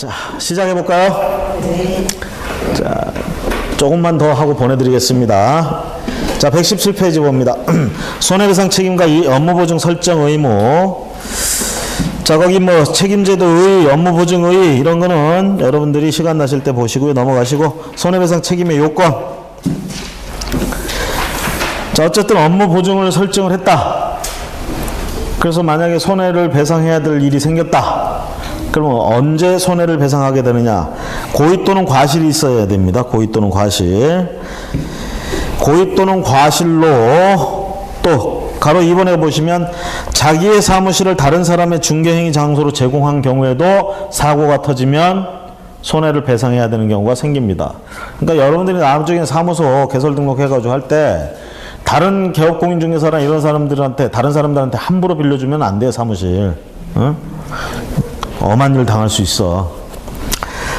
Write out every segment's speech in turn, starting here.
자, 시작해볼까요? 네. 자, 조금만 더 하고 보내드리겠습니다. 자, 117페이지 봅니다. 손해배상 책임과 이 업무보증 설정 의무. 자, 거기 뭐 책임제도의, 업무보증의 이런 거는 여러분들이 시간 나실 때 보시고요. 넘어가시고, 손해배상 책임의 요건. 자, 어쨌든 업무보증을 설정을 했다. 그래서 만약에 손해를 배상해야 될 일이 생겼다. 그러면 언제 손해를 배상하게 되느냐? 고의 또는 과실이 있어야 됩니다. 고의 또는 과실. 고의 또는 과실로 또 가로 2번에 보시면 자기의 사무실을 다른 사람의 중개행위 장소로 제공한 경우에도 사고가 터지면 손해를 배상해야 되는 경우가 생깁니다. 그러니까 여러분들이 나중에 사무소 개설 등록해가지고 할 때 다른 개업공인중개사나 이런 사람들한테, 다른 사람들한테 함부로 빌려주면 안 돼요, 사무실. 응? 엄한 일 당할 수 있어.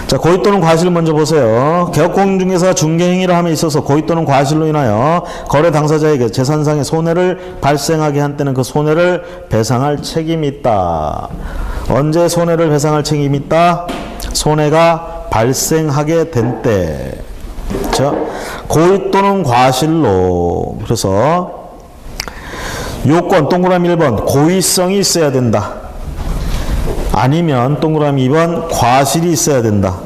자, 고의 또는 과실을 먼저 보세요. 개업공인중개사가 중개행위를 함에 있어서 고의 또는 과실로 인하여 거래 당사자에게 재산상의 손해를 발생하게 한 때는 그 손해를 배상할 책임이 있다. 언제 손해를 배상할 책임이 있다? 손해가 발생하게 된 때. 자, 고의 또는 과실로. 그래서 요건 동그라미 1번 고의성이 있어야 된다. 아니면 동그라미 2번 과실이 있어야 된다.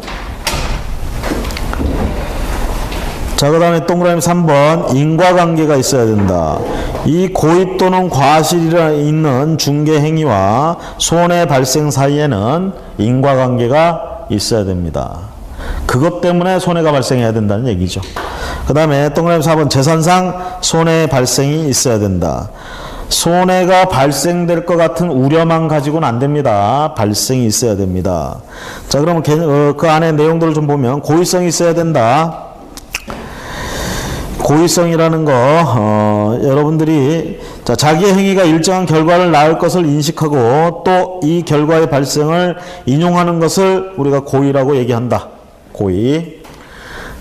자, 그 다음에 동그라미 3번 인과관계가 있어야 된다. 이 고의 또는 과실이 있는 중개행위와 손해 발생 사이에는 인과관계가 있어야 됩니다. 그것 때문에 손해가 발생해야 된다는 얘기죠. 그 다음에 동그라미 4번 재산상 손해 발생이 있어야 된다. 손해가 발생될 것 같은 우려만 가지고는 안 됩니다. 발생이 있어야 됩니다. 자, 그러면 그 안에 내용들을 좀 보면 고의성이 있어야 된다. 고의성이라는 거 여러분들이 자, 자기의 행위가 일정한 결과를 낳을 것을 인식하고 또 이 결과의 발생을 인용하는 것을 우리가 고의라고 얘기한다. 고의.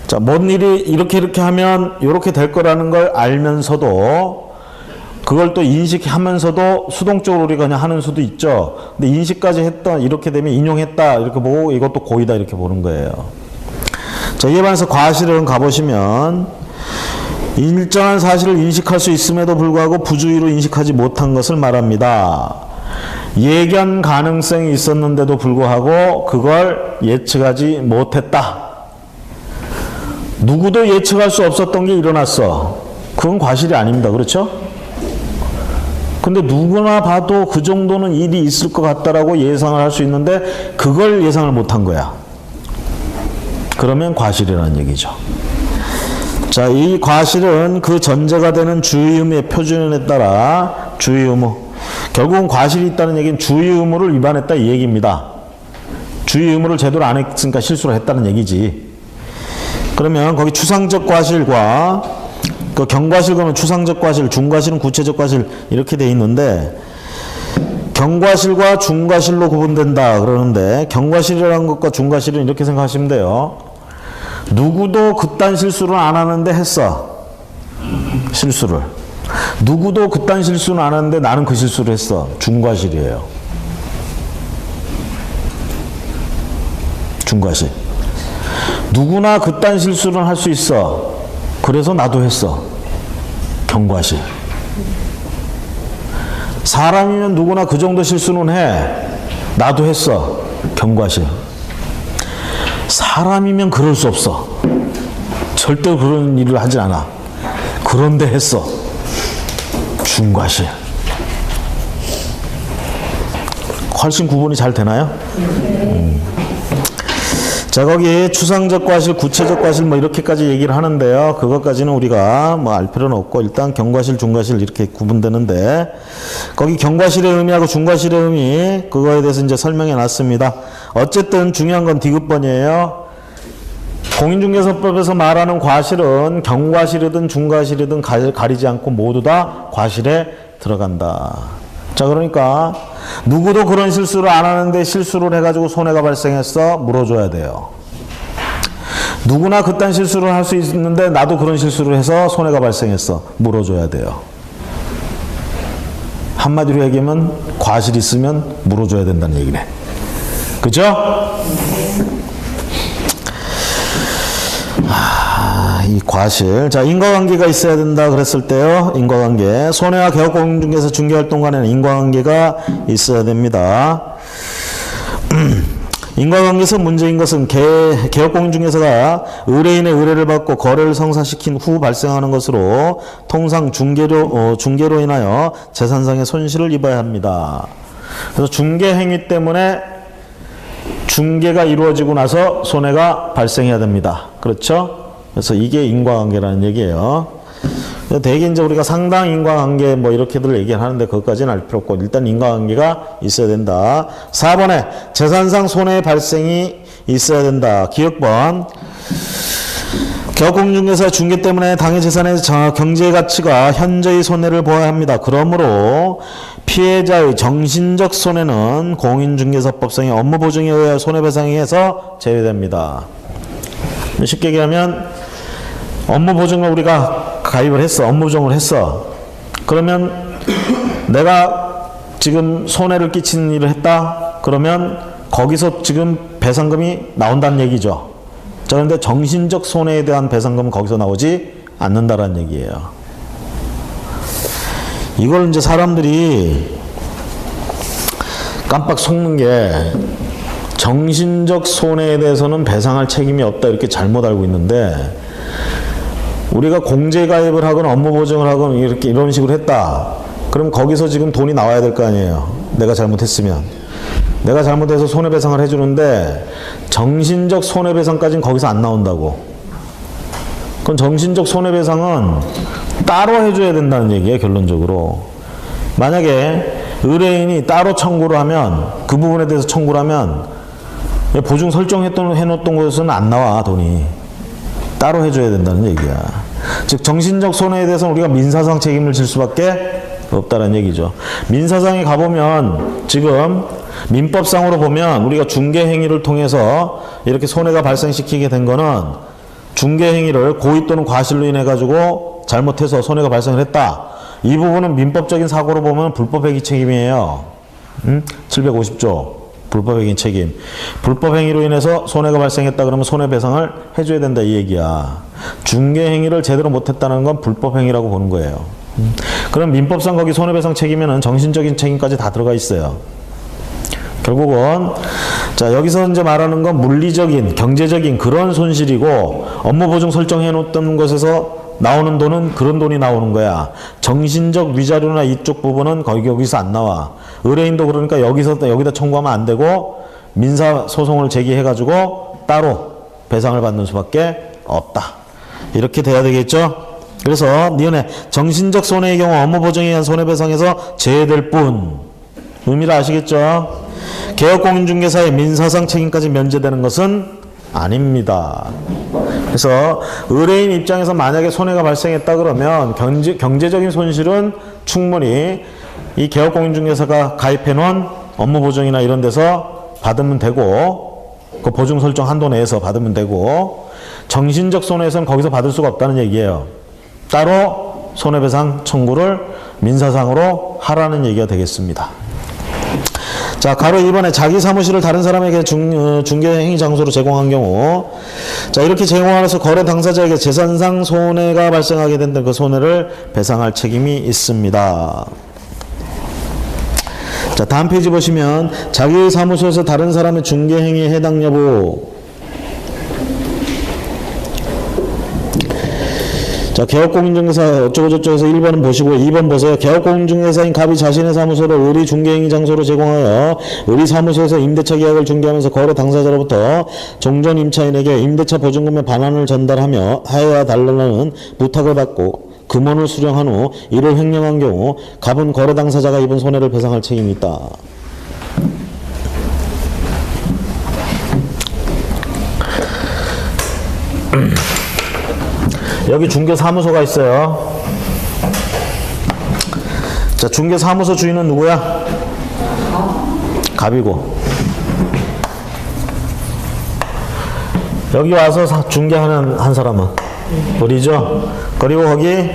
자, 뭔 일이 이렇게 하면 이렇게 될 거라는 걸 알면서도 그걸 또 인식하면서도 수동적으로 우리가 그냥 하는 수도 있죠. 근데 인식까지 했다, 이렇게 되면 인용했다, 이렇게 보고 이것도 고의다, 이렇게 보는 거예요. 자, 이에 반해서 과실은 가보시면 일정한 사실을 인식할 수 있음에도 불구하고 부주의로 인식하지 못한 것을 말합니다. 예견 가능성이 있었는데도 불구하고 그걸 예측하지 못했다. 누구도 예측할 수 없었던 게 일어났어. 그건 과실이 아닙니다. 그렇죠? 근데 누구나 봐도 그 정도는 일이 있을 것 같다라고 예상을 할 수 있는데 그걸 예상을 못한 거야. 그러면 과실이라는 얘기죠. 자, 이 과실은 그 전제가 되는 주의 의무의 표준에 따라 주의 의무. 결국은 과실이 있다는 얘기는 주의 의무를 위반했다 이 얘기입니다. 주의 의무를 제대로 안 했으니까 실수를 했다는 얘기지. 그러면 거기 추상적 과실과 그 경과실과는 추상적 과실, 중과실은 구체적 과실 이렇게 돼 있는데 경과실과 중과실로 구분된다 그러는데 경과실이라는 것과 중과실은 이렇게 생각하시면 돼요. 누구도 그딴 실수를 안 하는데 했어. 실수를. 누구도 그딴 실수는 안 하는데 나는 그 실수를 했어. 중과실이에요. 중과실. 누구나 그딴 실수는 할 수 있어. 그래서 나도 했어. 경과실. 사람이면 누구나 그 정도 실수는 해. 나도 했어. 경과실. 사람이면 그럴 수 없어. 절대 그런 일을 하진 않아. 그런데 했어. 중과실. 훨씬 구분이 잘 되나요? 자, 거기 추상적 과실, 구체적 과실 뭐 이렇게까지 얘기를 하는데요. 그것까지는 우리가 뭐 알 필요는 없고 일단 경과실, 중과실 이렇게 구분되는데 거기 경과실의 의미하고 중과실의 의미 그거에 대해서 이제 설명해 놨습니다. 어쨌든 중요한 건 디귿번이에요. 공인중개사법에서 말하는 과실은 경과실이든 중과실이든 가리지 않고 모두 다 과실에 들어간다. 자, 그러니까 누구도 그런 실수를 안 하는데 실수를 해가지고 손해가 발생했어. 물어줘야 돼요. 누구나 그딴 실수를 할 수 있는데 나도 그런 실수를 해서 손해가 발생했어. 물어줘야 돼요. 한마디로 얘기하면 과실이 있으면 물어줘야 된다는 얘기네. 그죠? 이 과실. 자, 인과관계가 있어야 된다 그랬을 때요. 인과관계. 손해와 개업공인중개사 중개활동 간에는 인과관계가 있어야 됩니다. 인과관계에서 문제인 것은 개업공인중개사가 의뢰인의 의뢰를 받고 거래를 성사시킨 후 발생하는 것으로 통상 중개로 인하여 재산상의 손실을 입어야 합니다. 그래서 중개행위 때문에 중개가 이루어지고 나서 손해가 발생해야 됩니다. 그렇죠? 그래서 이게 인과관계라는 얘기예요. 대개 이제 우리가 상당 인과관계 뭐 이렇게들 얘기를 하는데 그것까지는 알 필요 없고 일단 인과관계가 있어야 된다. 4번에 재산상 손해 발생이 있어야 된다. 기억번. 개업공인중개사 중개 때문에 당해 재산의 경제 가치가 현저히 손해를 보아야 합니다. 그러므로 피해자의 정신적 손해는 공인중개사법상의 업무보증에 의해 손해배상에서 제외됩니다. 쉽게 얘기하면 업무보증을 우리가 가입을 했어. 업무보증을 했어. 그러면 내가 지금 손해를 끼치는 일을 했다. 그러면 거기서 지금 배상금이 나온다는 얘기죠. 자, 그런데 정신적 손해에 대한 배상금은 거기서 나오지 않는다라는 얘기예요. 이걸 이제 사람들이 깜빡 속는 게 정신적 손해에 대해서는 배상할 책임이 없다 이렇게 잘못 알고 있는데 우리가 공제가입을 하거나 업무보증을 하거나 이렇게 이런 식으로 했다. 그럼 거기서 지금 돈이 나와야 될 거 아니에요. 내가 잘못했으면. 내가 잘못해서 손해배상을 해주는데 정신적 손해배상까지는 거기서 안 나온다고. 그럼 정신적 손해배상은 따로 해줘야 된다는 얘기예요. 결론적으로. 만약에 의뢰인이 따로 청구를 하면 그 부분에 대해서 청구를 하면 보증 해놓던 곳에서는 안 나와 돈이. 따로 해줘야 된다는 얘기야. 즉 정신적 손해에 대해서는 우리가 민사상 책임을 질 수밖에 없다는 얘기죠. 민사상에 가보면 지금 민법상으로 보면 우리가 중개행위를 통해서 이렇게 손해가 발생시키게 된 거는 중개행위를 고의 또는 과실로 인해 가지고 잘못해서 손해가 발생을 했다. 이 부분은 민법적인 사고로 보면 불법행위 책임이에요. 750조. 불법행위 책임. 불법행위로 인해서 손해가 발생했다 그러면 손해배상을 해줘야 된다 이 얘기야. 중개행위를 제대로 못했다는 건 불법행위라고 보는 거예요. 그럼 민법상 거기 손해배상 책임에는 정신적인 책임까지 다 들어가 있어요. 결국은 자 여기서 이제 말하는 건 물리적인 경제적인 그런 손실이고 업무보증 설정해 놓던 것에서 나오는 돈은 그런 돈이 나오는 거야. 정신적 위자료나 이쪽 부분은 거기서 안 나와. 의뢰인도 그러니까 여기다 청구하면 안 되고 민사 소송을 제기해 가지고 따로 배상을 받는 수밖에 없다. 이렇게 돼야 되겠죠? 그래서 니은에 정신적 손해의 경우 업무보증에 의한 손해배상에서 제외될 뿐. 의미를 아시겠죠? 개업공인중개사의 민사상 책임까지 면제되는 것은 아닙니다. 그래서 의뢰인 입장에서 만약에 손해가 발생했다 그러면 경제적인 손실은 충분히 이 개업공인중개사가 가입해 놓은 업무보증이나 이런 데서 받으면 되고 그 보증 설정 한도 내에서 받으면 되고 정신적 손해에서는 거기서 받을 수가 없다는 얘기예요. 따로 손해배상 청구를 민사상으로 하라는 얘기가 되겠습니다. 자, 가로 2번에 자기 사무실을 다른 사람에게 중개행위 장소로 제공한 경우 자 이렇게 제공하면서 거래 당사자에게 재산상 손해가 발생하게 된다. 그 손해를 배상할 책임이 있습니다. 자 다음 페이지 보시면 자기의 사무소에서 다른 사람의 중개행위에 해당 여부 자, 개업공인중개사 어쩌고저쩌고 해서 1번은 보시고 2번 보세요. 개업공인중개사인 갑이 자신의 사무소를 의리 중개행위 장소로 제공하여 의리 사무소에서 임대차 계약을 중개하면서 거래 당사자로부터 종전 임차인에게 임대차 보증금의 반환을 전달하며 하여야 달라는 부탁을 받고 금원을 수령한 후 이를 횡령한 경우 갑은 거래 당사자가 입은 손해를 배상할 책임이 있다. 여기 중개사무소가 있어요. 자, 중개사무소 주인은 누구야? 갑이고. 여기 와서 중개하는 한 사람은 을이죠. 그리고 거기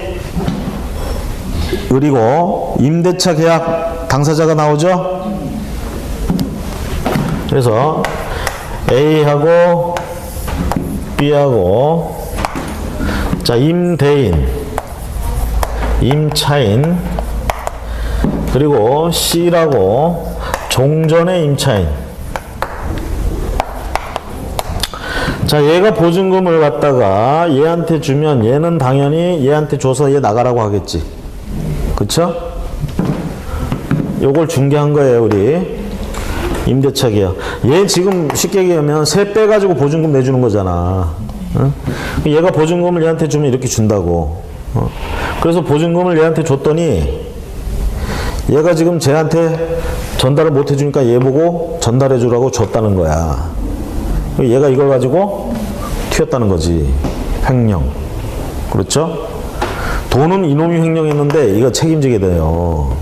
을이고 임대차 계약 당사자가 나오죠. 그래서 A하고 B하고 자 임대인, 임차인, 그리고 C라고 종전의 임차인. 자, 얘가 보증금을 갖다가 얘한테 주면 얘는 당연히 얘한테 줘서 얘 나가라고 하겠지. 그쵸? 요걸 중개한 거예요, 우리. 임대차계약. 얘 지금 쉽게 얘기하면 세 빼가지고 보증금 내주는 거잖아. 응? 얘가 보증금을 얘한테 주면 이렇게 준다고. 그래서 보증금을 얘한테 줬더니 얘가 지금 쟤한테 전달을 못 해주니까 얘 보고 전달해 주라고 줬다는 거야. 얘가 이걸 가지고 튀었다는 거지. 횡령. 그렇죠? 돈은 이놈이 횡령했는데 이거 책임지게 돼요.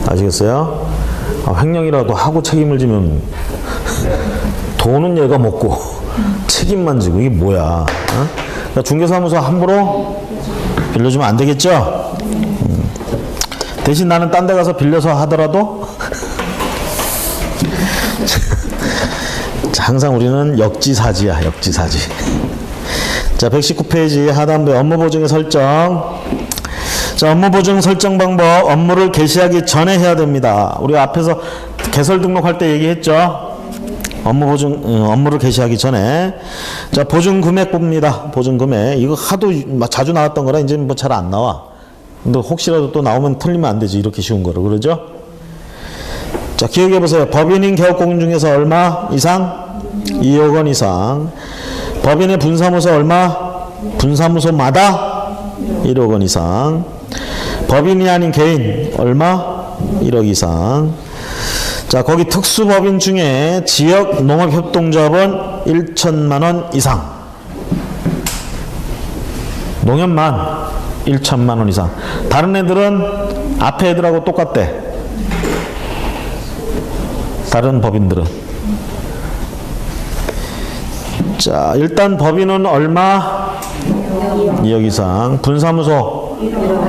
아시겠어요? 횡령이라도 하고 책임을 지면 돈은 얘가 먹고 책임만 지고 이게 뭐야. 그러니까 중개사무소 함부로 빌려주면 안 되겠죠? 대신 나는 딴 데 가서 빌려서 하더라도 항상 우리는 역지사지야, 역지사지. 자, 119페이지 하단부에 업무보증의 설정. 자, 업무보증 설정 방법, 업무를 개시하기 전에 해야 됩니다. 우리가 앞에서 개설 등록할 때 얘기했죠. 업무를 개시하기 전에. 자, 보증금액 봅니다. 보증금액. 이거 하도 자주 나왔던 거라 이제 뭐 잘 안 나와. 근데 혹시라도 또 나오면 틀리면 안 되지. 이렇게 쉬운 거로. 그러죠? 자, 기억해 보세요. 법인인 개업공인 중에서 얼마 이상? 2억 원 이상. 법인의 분사무소 얼마? 분사무소마다 1억 원 이상. 법인이 아닌 개인 얼마? 1억 이상. 자, 거기 특수법인 중에 지역 농업협동조합은 1천만 원 이상. 농협만 1천만 원 이상. 다른 애들은 앞에 애들하고 똑같대. 다른 법인들은. 자, 일단 법인은 얼마? 2억 이상. 분사무소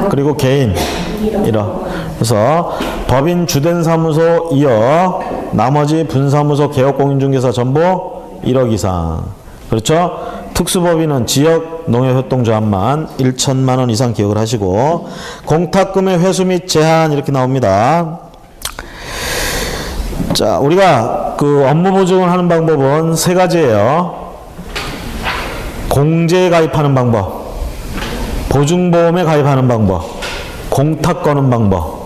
그리고 개인 1억. 그래서 법인 주된 사무소 2억, 나머지 분사무소 개업공인중개사 전부 1억 이상. 그렇죠? 특수법인은 지역 농협협동조합만 1천만 원 이상 기억을 하시고, 공탁금의 회수 및 제한 이렇게 나옵니다. 자, 우리가 그 업무 보증을 하는 방법은 세 가지예요. 공제에 가입하는 방법, 보증보험에 가입하는 방법, 공탁 거는 방법.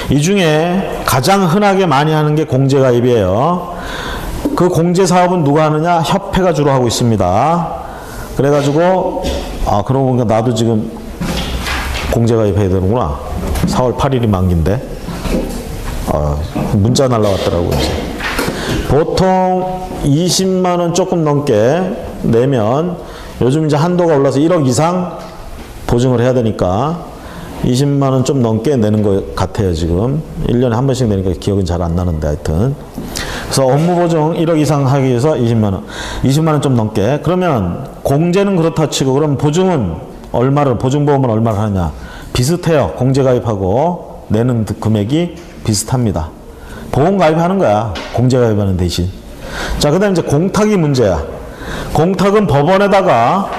이 중에 가장 흔하게 많이 하는 게 공제 가입이에요. 그 공제 사업은 누가 하느냐? 협회가 주로 하고 있습니다. 그래가지고 그러고 보니까 나도 지금 공제 가입해야 되는구나. 4월 8일이 만기인데 문자 날라왔더라고요. 보통 20만 원 조금 넘게 내면, 요즘 이제 한도가 올라서 1억 이상 보증을 해야 되니까 20만 원 좀 넘게 내는 것 같아요. 지금 1년에 한 번씩 내니까 기억은 잘 안 나는데, 하여튼 그래서 업무 보증 1억 이상 하기 위해서 20만 원 20만 원 좀 넘게. 그러면 공제는 그렇다 치고, 그럼 보증은 얼마를, 보증보험은 얼마를 하느냐? 비슷해요. 공제 가입하고 내는 금액이 비슷합니다. 보험 가입하는 거야, 공제 가입하는 대신. 자, 그 다음에 이제 공탁이 문제야. 공탁은 법원에다가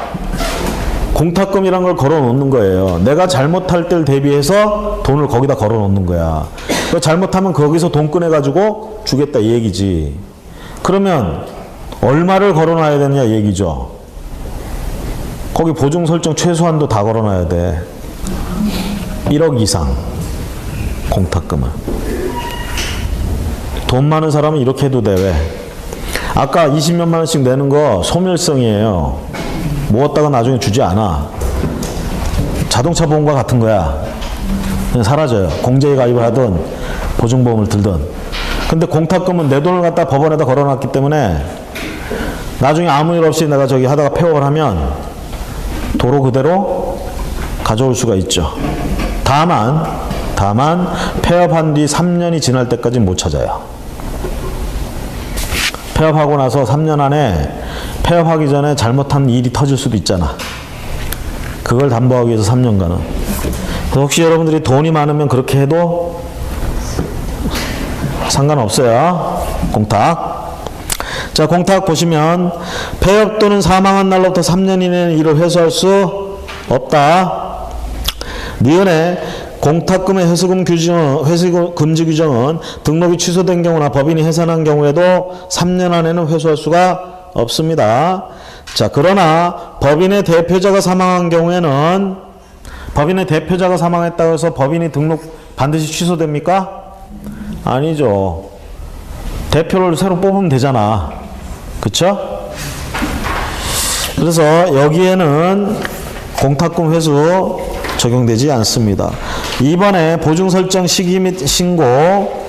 공탁금이란 걸 걸어 놓는 거예요. 내가 잘못할 때를 대비해서 돈을 거기다 걸어 놓는 거야. 잘못하면 거기서 돈 꺼내가지고 주겠다 이 얘기지. 그러면 얼마를 걸어 놔야 되느냐 얘기죠. 거기 보증 설정 최소한도 다 걸어 놔야 돼. 1억 이상 공탁금을. 돈 많은 사람은 이렇게 해도 돼. 왜? 아까 20몇만 원씩 내는 거 소멸성이에요. 모았다가 나중에 주지 않아. 자동차 보험과 같은 거야. 그냥 사라져요. 공제에 가입을 하든 보증보험을 들든. 근데 공탁금은 내 돈을 갖다 법원에다 걸어놨기 때문에 나중에 아무 일 없이 내가 저기 하다가 폐업을 하면 도로 그대로 가져올 수가 있죠. 다만 폐업한 뒤 3년이 지날 때까지 못 찾아요. 폐업하고 나서 3년 안에 폐업하기 전에 잘못한 일이 터질 수도 있잖아. 그걸 담보하기 위해서 3년간은. 혹시 여러분들이 돈이 많으면 그렇게 해도 상관없어요. 공탁. 자, 공탁 보시면 폐업 또는 사망한 날로부터 3년 이내는 이를 회수할 수 없다. 니은의 공탁금의 회수금 금지 규정은 등록이 취소된 경우나 법인이 해산한 경우에도 3년 안에는 회수할 수가 없습니다. 자, 그러나 법인의 대표자가 사망한 경우에는 법인의 대표자가 사망했다고 해서 법인이 등록 반드시 취소됩니까? 아니죠. 대표를 새로 뽑으면 되잖아. 그쵸? 그래서 여기에는 공탁금 회수 적용되지 않습니다. 이번에 보증 설정 시기 및 신고,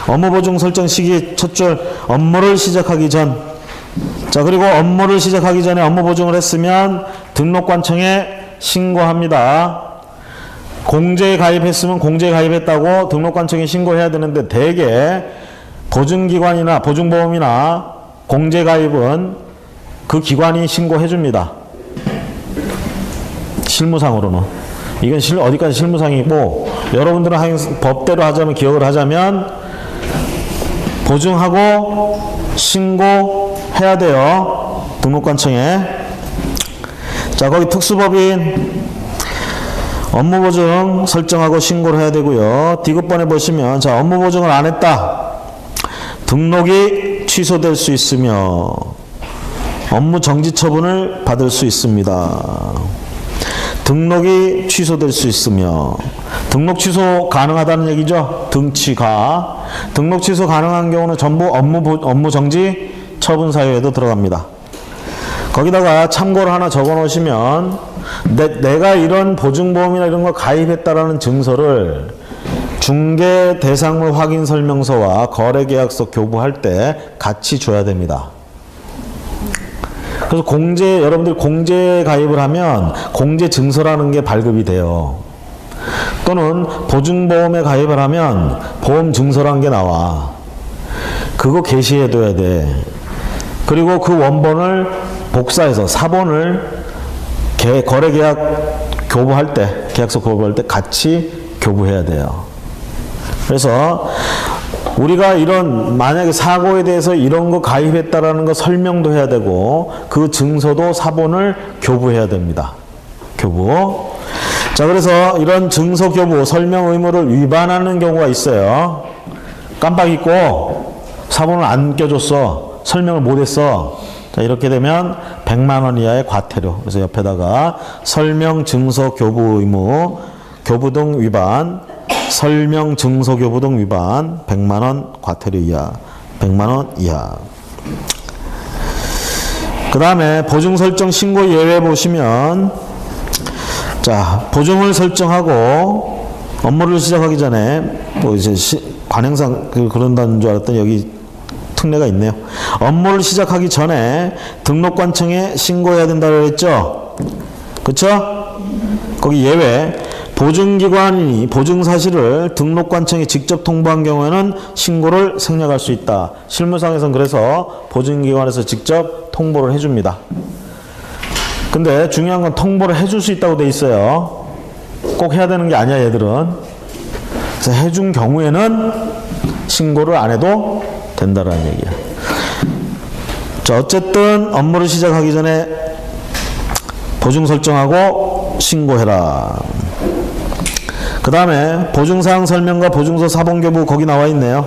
업무 보증 설정 시기 첫 줄 업무를 시작하기 전. 자, 그리고 업무를 시작하기 전에 업무 보증을 했으면 등록관청에 신고합니다. 공제에 가입했으면 공제에 가입했다고 등록관청에 신고해야 되는데 대개 보증기관이나 보증보험이나 공제 가입은 그 기관이 신고해 줍니다. 실무상으로는. 이건 어디까지 실무상이고, 여러분들은 법대로 하자면, 기억을 하자면 보증하고 신고해야 돼요. 등록관청에. 자, 거기 특수법인 업무보증 설정하고 신고를 해야 되고요. 디귿번에 보시면, 자, 업무보증을 안 했다. 등록이 취소될 수 있으며 업무 정지 처분을 받을 수 있습니다. 등록이 취소될 수 있으며, 등록 취소 가능하다는 얘기죠. 등취가. 등록 취소 가능한 경우는 전부 업무 정지 처분 사유에도 들어갑니다. 거기다가 참고를 하나 적어 놓으시면, 내가 이런 보증보험이나 이런 걸 가입했다라는 증서를 중개 대상물 확인 설명서와 거래계약서 교부할 때 같이 줘야 됩니다. 그래서 여러분들이 공제 가입을 하면 공제 증서라는 게 발급이 돼요. 또는 보증보험에 가입을 하면 보험 증서라는 게 나와. 그거 게시해 둬야 돼. 그리고 그 원본을 복사해서 사본을 거래계약 교부할 때, 계약서 교부할 때 같이 교부해야 돼요. 그래서 우리가 만약에 사고에 대해서 이런 거 가입했다라는 거 설명도 해야 되고, 그 증서도 사본을 교부해야 됩니다. 교부. 자, 그래서 이런 증서 교부, 설명 의무를 위반하는 경우가 있어요. 깜빡 잊고 사본을 안 껴줬어. 설명을 못했어. 자, 이렇게 되면 100만 원 이하의 과태료. 그래서 옆에다가 설명 증서 교부 의무, 교부 등 위반, 설명 증서 교부 등 위반 100만 원 과태료 이하, 100만 원 이하. 그 다음에 보증 설정 신고 예외 보시면, 자, 보증을 설정하고 업무를 시작하기 전에 뭐 이제 관행상 그런다는 줄 알았더니 여기 특례가 있네요. 업무를 시작하기 전에 등록관청에 신고해야 된다고 했죠. 그쵸? 거기 예외. 보증기관이 보증 사실을 등록관청에 직접 통보한 경우에는 신고를 생략할 수 있다. 실무상에서는 그래서 보증기관에서 직접 통보를 해줍니다. 근데 중요한 건 통보를 해줄 수 있다고 돼 있어요. 꼭 해야 되는 게 아니야, 얘들은. 그래서 해준 경우에는 신고를 안 해도 된다라는 얘기야. 자, 어쨌든 업무를 시작하기 전에 보증 설정하고 신고해라. 그 다음에 보증사항 설명과 보증서 사본 교부 거기 나와 있네요.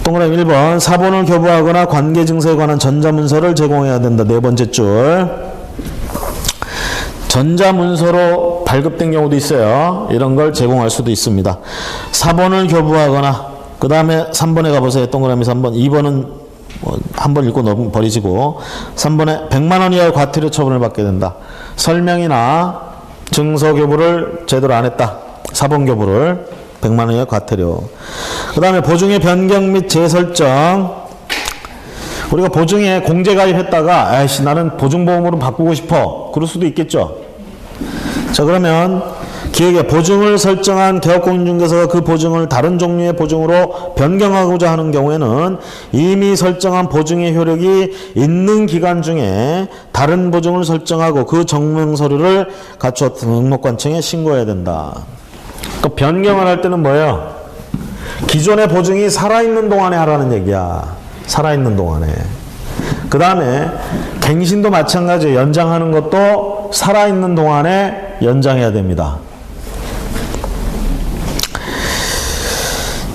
동그라미 1번 사본을 교부하거나 관계증서에 관한 전자문서를 제공해야 된다. 네 번째 줄. 전자문서로 발급된 경우도 있어요. 이런 걸 제공할 수도 있습니다. 사본을 교부하거나, 그 다음에 3번에 가보세요. 동그라미 3번. 2번은 한 번 읽고 버리시고, 3번에 100만 원 이하의 과태료 처분을 받게 된다. 설명이나 증서 교부를 제대로 안 했다. 사본 교부를 100만 원 이하의 과태료. 그 다음에 보증의 변경 및 재설정. 우리가 보증에 공제 가입했다가 아이씨 나는 보증보험으로 바꾸고 싶어. 그럴 수도 있겠죠. 자, 그러면 기획에 보증을 설정한 개업공인중개사가 그 보증을 다른 종류의 보증으로 변경하고자 하는 경우에는 이미 설정한 보증의 효력이 있는 기간 중에 다른 보증을 설정하고 그 정명 서류를 갖추어 등록관청에 신고해야 된다. 그러니까 변경을 할 때는 뭐예요? 기존의 보증이 살아있는 동안에 하라는 얘기야. 살아있는 동안에. 그 다음에 갱신도 마찬가지예요. 연장하는 것도 살아있는 동안에 연장해야 됩니다.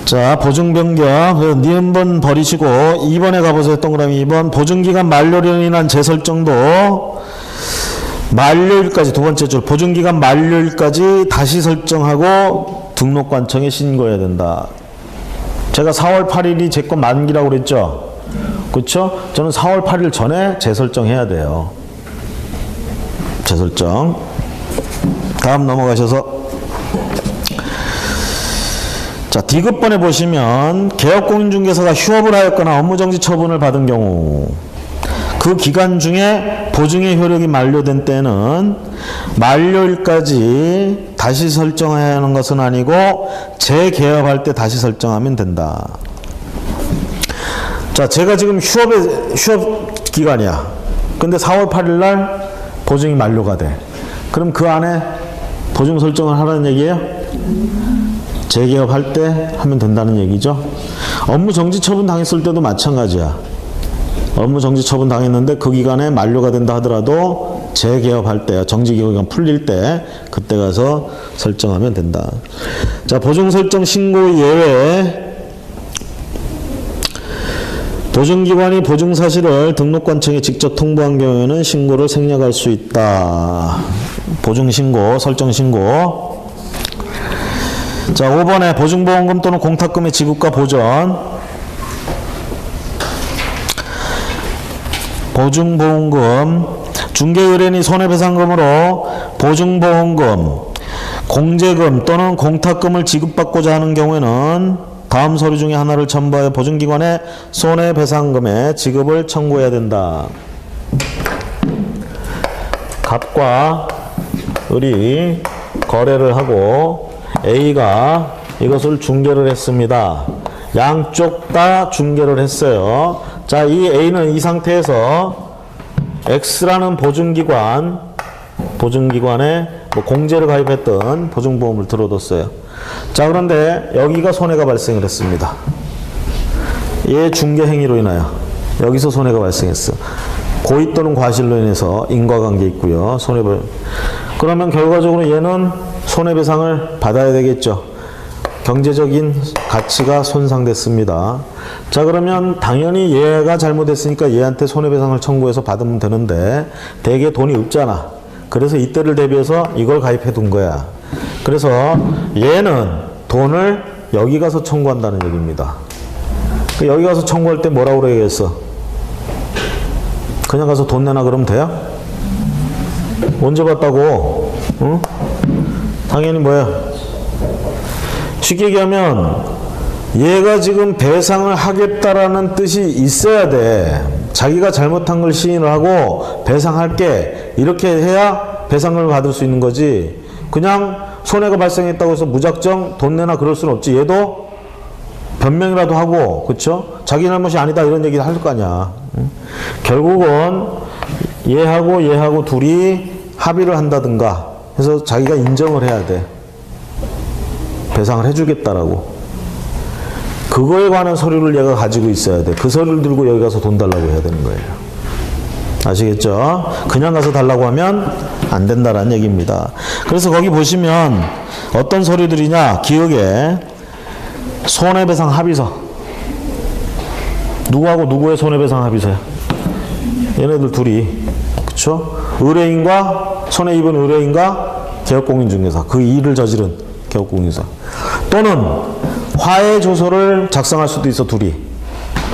자, 보증 변경. 니은번 버리시고 2번에 가보세요. 동그라미 2번. 보증기간 만료로 인한 재설정도 만료일까지, 두 번째 줄, 보증기간 만료일까지 다시 설정하고 등록관청에 신고해야 된다. 제가 4월 8일이 제 거 만기라고 그랬죠? 그렇죠? 저는 4월 8일 전에 재설정해야 돼요. 재설정. 다음 넘어가셔서 자, D급번에 보시면 개업공인중개사가 휴업을 하였거나 업무정지 처분을 받은 경우 그 기간 중에 보증의 효력이 만료된 때는 만료일까지 다시 설정해야 하는 것은 아니고 재개업할 때 다시 설정하면 된다. 자, 제가 지금 휴업 기간이야. 근데 4월 8일 날 보증이 만료가 돼. 그럼 그 안에 보증 설정을 하라는 얘기예요? 재개업할 때 하면 된다는 얘기죠. 업무 정지 처분 당했을 때도 마찬가지야. 업무 정지 처분 당했는데 그 기간에 만료가 된다 하더라도 재개업할 때, 정지 기간 풀릴 때 그때 가서 설정하면 된다. 자, 보증 설정 신고 예외. 보증기관이 보증 사실을 등록관청에 직접 통보한 경우에는 신고를 생략할 수 있다. 보증 신고, 설정 신고. 자, 5번에 보증보험금 또는 공탁금의 지급과 보전. 보증보험금, 중개의뢰인이 손해배상금으로 보증보험금, 공제금 또는 공탁금을 지급받고자 하는 경우에는 다음 서류 중에 하나를 첨부하여 보증기관에 손해배상금의 지급을 청구해야 된다. 갑과 을이 거래를 하고 A가 이것을 중개를 했습니다. 양쪽 다 중개를 했어요. 자, 이 A는 이 상태에서 X라는 보증기관에 뭐 공제를 가입했던 보증보험을 들어뒀어요. 자, 그런데 여기가 손해가 발생을 했습니다. 얘 중개 행위로 인하여 여기서 손해가 발생했어. 고의 또는 과실로 인해서 인과관계 있고요. 그러면 결과적으로 얘는 손해배상을 받아야 되겠죠. 경제적인 가치가 손상됐습니다. 자, 그러면 당연히 얘가 잘못했으니까 얘한테 손해배상을 청구해서 받으면 되는데 대개 돈이 없잖아. 그래서 이때를 대비해서 이걸 가입해 둔 거야. 그래서 얘는 돈을 여기 가서 청구한다는 얘기입니다. 여기 가서 청구할 때 뭐라고 그래야겠어? 그냥 가서 돈 내놔 그러면 돼요? 언제 받다고? 응? 당연히 뭐야? 쉽게 얘기하면 얘가 지금 배상을 하겠다라는 뜻이 있어야 돼. 자기가 잘못한 걸 시인을 하고 배상할게 이렇게 해야 배상을 받을 수 있는 거지. 그냥 손해가 발생했다고 해서 무작정 돈 내놔 그럴 수는 없지. 얘도 변명이라도 하고, 그쵸? 자기 잘못이 아니다 이런 얘기를 할 거 아니야. 응? 결국은 얘하고 둘이 합의를 한다든가 해서 자기가 인정을 해야 돼. 배상을 해주겠다라고. 그거에 관한 서류를 얘가 가지고 있어야 돼. 그 서류를 들고 여기 가서 돈 달라고 해야 되는 거예요. 아시겠죠? 그냥 가서 달라고 하면 안 된다라는 얘기입니다. 그래서 거기 보시면 어떤 서류들이냐, 기억에 손해배상 합의서. 누구하고 누구의 손해배상 합의서야? 얘네들 둘이, 그쵸? 의뢰인과 손해 입은 의뢰인과 개업공인중개사, 그 일을 저지른 개업공인중개사. 또는 화해조서를 작성할 수도 있어, 둘이.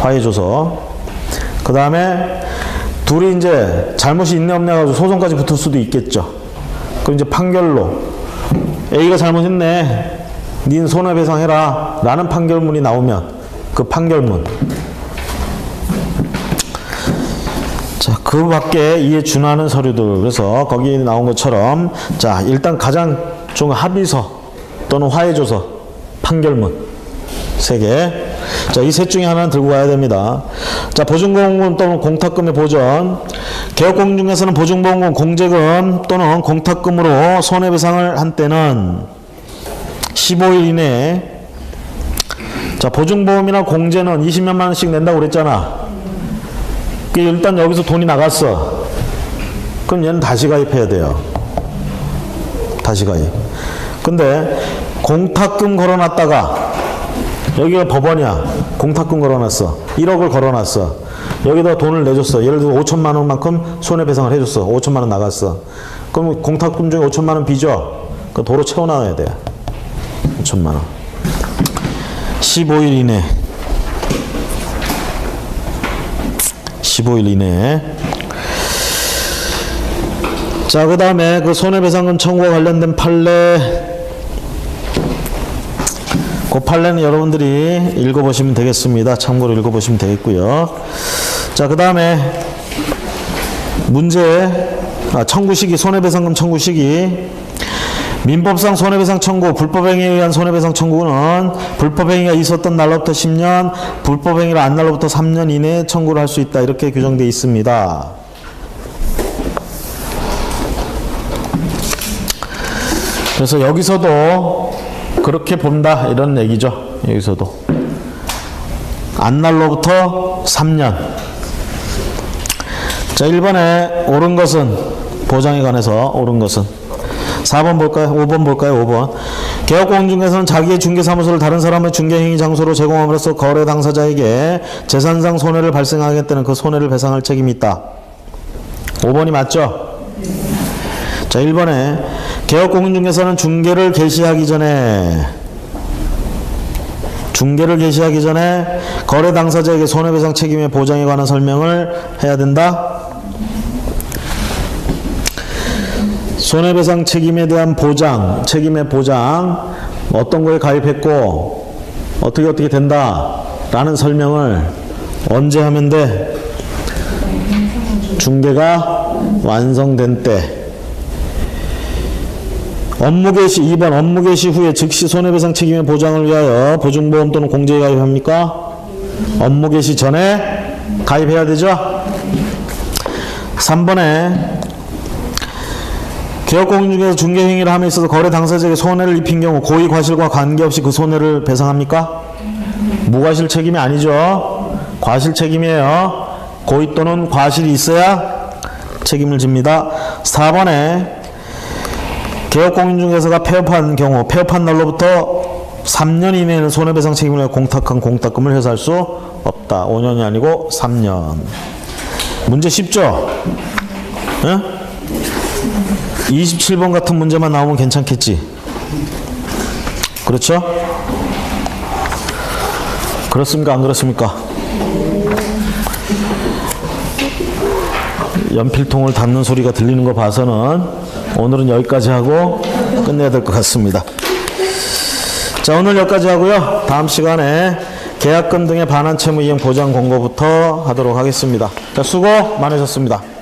화해조서. 그 다음에 둘이 이제 잘못이 있네 없네 가지고 소송까지 붙을 수도 있겠죠. 그럼 이제 판결로 A가 잘못했네, 닌 손해배상해라 라는 판결문이 나오면 그 판결문, 자, 그 밖에 이에 준하는 서류들, 그래서 거기 나온 것처럼 자, 일단 가장 중 합의서 또는 화해조서, 판결문 3개. 자, 이 셋 중에 하나는 들고 가야 됩니다. 자, 보증보험금 또는 공탁금의 보전. 개업공인중개사는 보증보험금, 공제금 또는 공탁금으로 손해배상을 한 때는 15일 이내에 자, 보증보험이나 공제는 20몇만 원씩 낸다고 그랬잖아. 일단 여기서 돈이 나갔어. 그럼 얘는 다시 가입해야 돼요. 다시 가입. 근데 공탁금 걸어놨다가 여기가 법원이야. 공탁금 걸어놨어. 1억을 걸어놨어. 여기다 돈을 내줬어. 예를 들어 5천만 원만큼 손해배상을 해줬어. 5천만 원 나갔어. 그럼 공탁금 중에 5천만 원 빚어. 그 도로 채워놔야 돼. 5천만 원. 15일 이내. 15일 이내. 자, 그 다음에 그 손해배상금 청구와 관련된 판례. 그 판례는 여러분들이 읽어보시면 되겠습니다. 참고로 읽어보시면 되겠고요. 자, 그 다음에 문제, 청구 시기, 손해배상금 청구 시기. 민법상 손해배상 청구, 불법행위에 의한 손해배상 청구는 불법행위가 있었던 날로부터 10년, 불법행위를 안 날로부터 3년 이내에 청구를 할 수 있다. 이렇게 규정되어 있습니다. 그래서 여기서도 그렇게 본다. 이런 얘기죠. 여기서도. 안 날로부터 3년. 자, 1번에 옳은 것은, 보장에 관해서 옳은 것은 4번 볼까요? 5번 볼까요? 5번. 개업공인중개사는 자기의 중개사무소를 다른 사람의 중개행위 장소로 제공함으로써 거래 당사자에게 재산상 손해를 발생하겠다는 그 손해를 배상할 책임이 있다. 5번이 맞죠? 자, 1번에 개업공인중개사는 중개를 개시하기 전에 거래 당사자에게 손해배상 책임의 보장에 관한 설명을 해야 된다. 손해배상 책임에 대한 보장, 책임의 보장, 어떤 거에 가입했고 어떻게 된다 라는 설명을 언제 하면 돼? 중개가 완성된 때. 업무 개시, 2번 업무 개시 후에 즉시 손해배상 책임의 보장을 위하여 보증보험 또는 공제에 가입합니까? 업무 개시 전에 가입해야 되죠? 3번에 개업공인중개사 중개행위를 함에 있어서 거래 당사자에게 손해를 입힌 경우 고의 과실과 관계없이 그 손해를 배상합니까? 무과실 책임이 아니죠. 과실 책임이에요. 고의 또는 과실이 있어야 책임을 집니다. 4번에 개업공인중개사가 폐업한 경우 폐업한 날로부터 3년 이내에는 손해배상 책임을 위해 공탁한 공탁금을 회수할 수 없다. 5년이 아니고 3년. 문제 쉽죠? 응? 27번 같은 문제만 나오면 괜찮겠지? 그렇죠? 그렇습니까? 안 그렇습니까? 연필통을 닫는 소리가 들리는 거 봐서는 오늘은 여기까지 하고 끝내야 될 것 같습니다. 자, 오늘 여기까지 하고요. 다음 시간에 계약금 등의 반환 채무 이행 보장 공고부터 하도록 하겠습니다. 자, 수고 많으셨습니다.